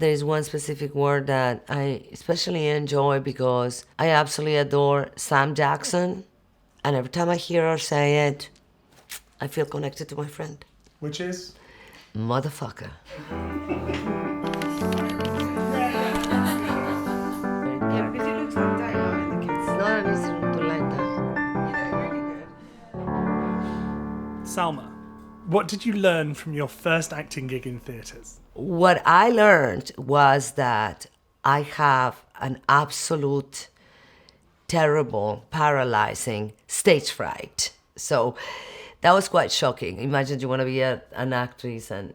There is one specific word that I especially enjoy because I absolutely adore Sam Jackson. And every time I hear her say it, I feel connected to my friend. Which is? Motherfucker. Yeah, because it looks like daylight and the kids. It's not an easy to like that. Really good. Salma, what did you learn from your first acting gig in theatres? What I learned was that I have an absolute, terrible, paralyzing stage fright. So that was quite shocking. Imagine you want to be an actress and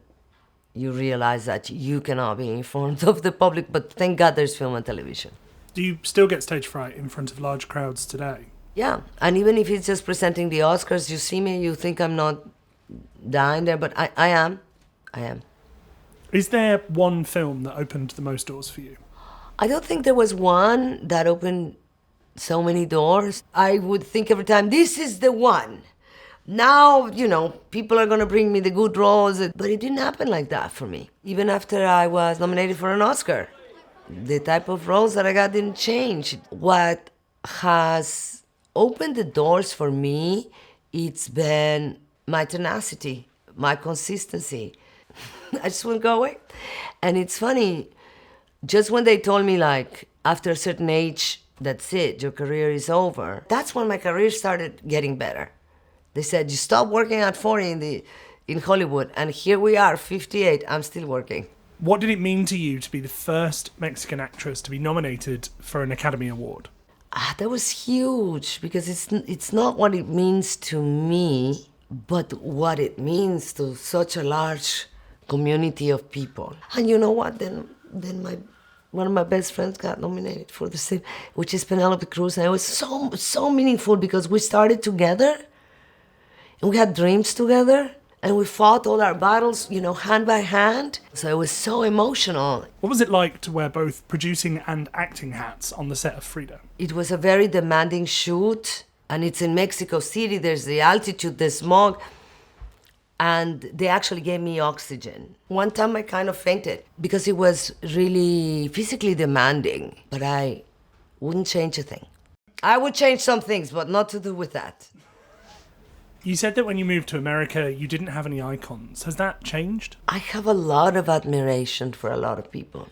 you realize that you cannot be in front of the public, but thank God there's film and television. Do you still get stage fright in front of large crowds today? Yeah, and even if it's just presenting the Oscars, you see me, you think I'm not dying there, but I am. Is there one film that opened the most doors for you? I don't think there was one that opened so many doors. I would think every time, this is the one. Now, people are going to bring me the good roles. But it didn't happen like that for me. Even after I was nominated for an Oscar, the type of roles that I got didn't change. What has opened the doors for me, it's been my tenacity, my consistency. I just wouldn't go away. And it's funny, just when they told me, like, after a certain age, that's it, your career is over, that's when my career started getting better. They said, you stop working at 40 in Hollywood, and here we are, 58, I'm still working. What did it mean to you to be the first Mexican actress to be nominated for an Academy Award? That was huge, because it's not what it means to me, but what it means to such a large community of people. And you know what? Then one of my best friends got nominated for the same, which is Penelope Cruz, and it was so meaningful because we started together, and we had dreams together, and we fought all our battles, hand by hand. So it was so emotional. What was it like to wear both producing and acting hats on the set of Frida? It was a very demanding shoot, and it's in Mexico City. There's the altitude, the smog. And they actually gave me oxygen. One time I kind of fainted because it was really physically demanding, but I wouldn't change a thing. I would change some things, but not to do with that. You said that when you moved to America, you didn't have any icons. Has that changed? I have a lot of admiration for a lot of people.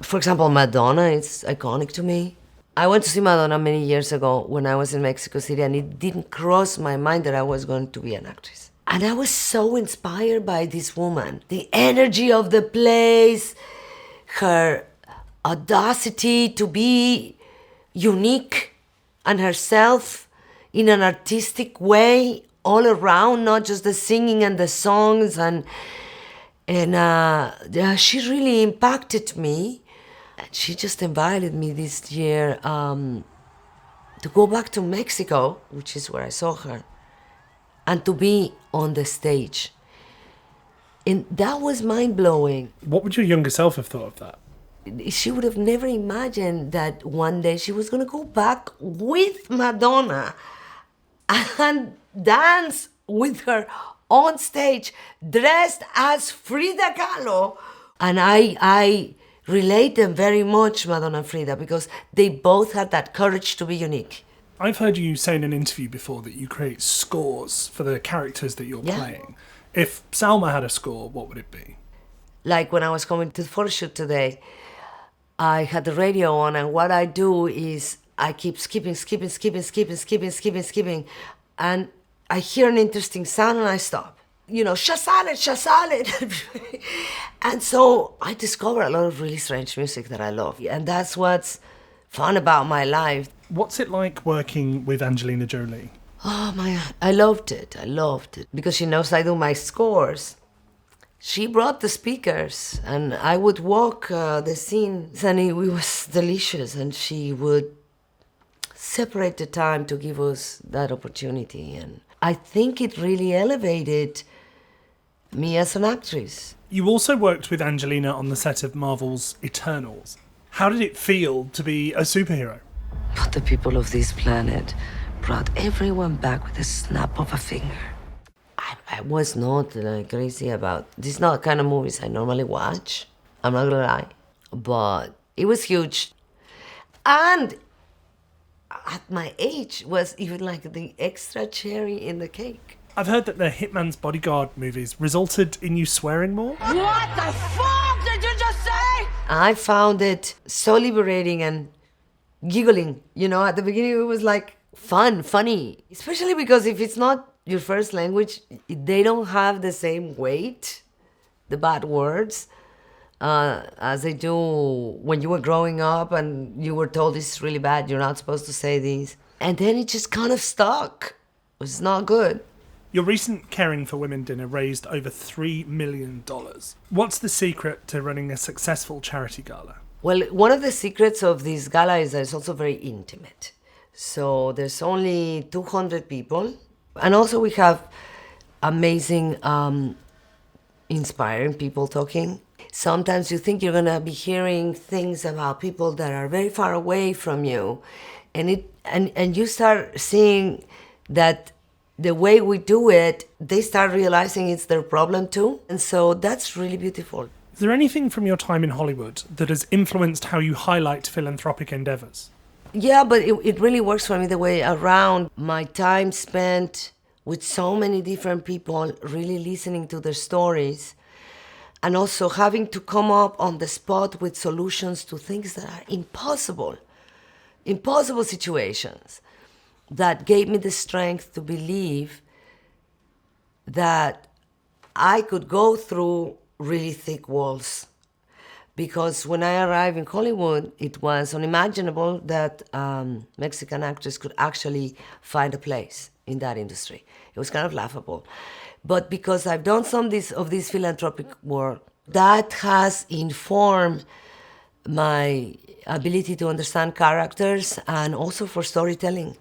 For example, Madonna is iconic to me. I went to see Madonna many years ago when I was in Mexico City, and it didn't cross my mind that I was going to be an actress. And I was so inspired by this woman. The energy of the place, her audacity to be unique and herself in an artistic way all around, not just the singing and the songs. And she really impacted me. She just invited me this year to go back to Mexico, which is where I saw her, and to be on the stage. And that was mind-blowing. What would your younger self have thought of that? She would have never imagined that one day she was going to go back with Madonna and dance with her on stage, dressed as Frida Kahlo. And I relate them very much, Madonna and Frida, because they both had that courage to be unique. I've heard you say in an interview before that you create scores for the characters that you're playing. If Salma had a score, what would it be? Like when I was coming to the photo shoot today, I had the radio on, and what I do is I keep skipping, and I hear an interesting sound and I stop. Shazale. And so I discover a lot of really strange music that I love. And that's what's fun about my life. What's it like working with Angelina Jolie? Oh my God, I loved it. Because she knows I do my scores. She brought the speakers, and I would walk the scenes, and it was delicious. And she would separate the time to give us that opportunity. And I think it really elevated me as an actress. You also worked with Angelina on the set of Marvel's Eternals. How did it feel to be a superhero? But the people of this planet brought everyone back with a snap of a finger. I was not crazy about... This is not the kind of movies I normally watch. I'm not gonna lie. but it was huge. And at my age was even like the extra cherry in the cake. I've heard that the Hitman's Bodyguard movies resulted in you swearing more. What the fuck did you just say? I found it so liberating and giggling. You know, at the beginning it was like funny. Especially because if it's not your first language, they don't have the same weight, the bad words, as they do when you were growing up and you were told this is really bad, you're not supposed to say these. And then it just kind of stuck. It was not good. Your recent Caring for Women dinner raised over $3 million. What's the secret to running a successful charity gala? Well, one of the secrets of this gala is that it's also very intimate. So there's only 200 people. And also we have amazing, inspiring people talking. Sometimes you think you're going to be hearing things about people that are very far away from you. And you start seeing that the way we do it, they start realizing it's their problem too. And so that's really beautiful. Is there anything from your time in Hollywood that has influenced how you highlight philanthropic endeavours? Yeah, but it really works for me the way around my time spent with so many different people, really listening to their stories, and also having to come up on the spot with solutions to things that are impossible situations. That gave me the strength to believe that I could go through really thick walls. Because when I arrived in Hollywood, it was unimaginable that Mexican actors could actually find a place in that industry. It was kind of laughable. But because I've done some of this philanthropic work, that has informed my ability to understand characters and also for storytelling.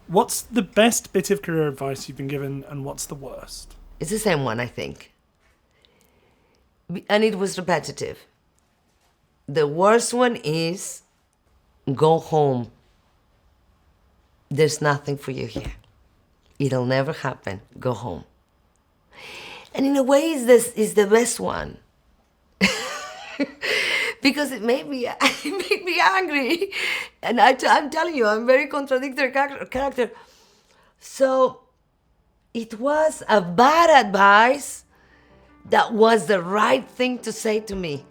What's the best bit of career advice you've been given and what's the worst? It's the same one, I think. And it was repetitive. The worst one is go home. There's nothing for you here. It'll never happen. Go home. And in a way, is the best one. Because it made me angry. And I'm telling you, I'm a very contradictory character. So it was a bad advice that was the right thing to say to me.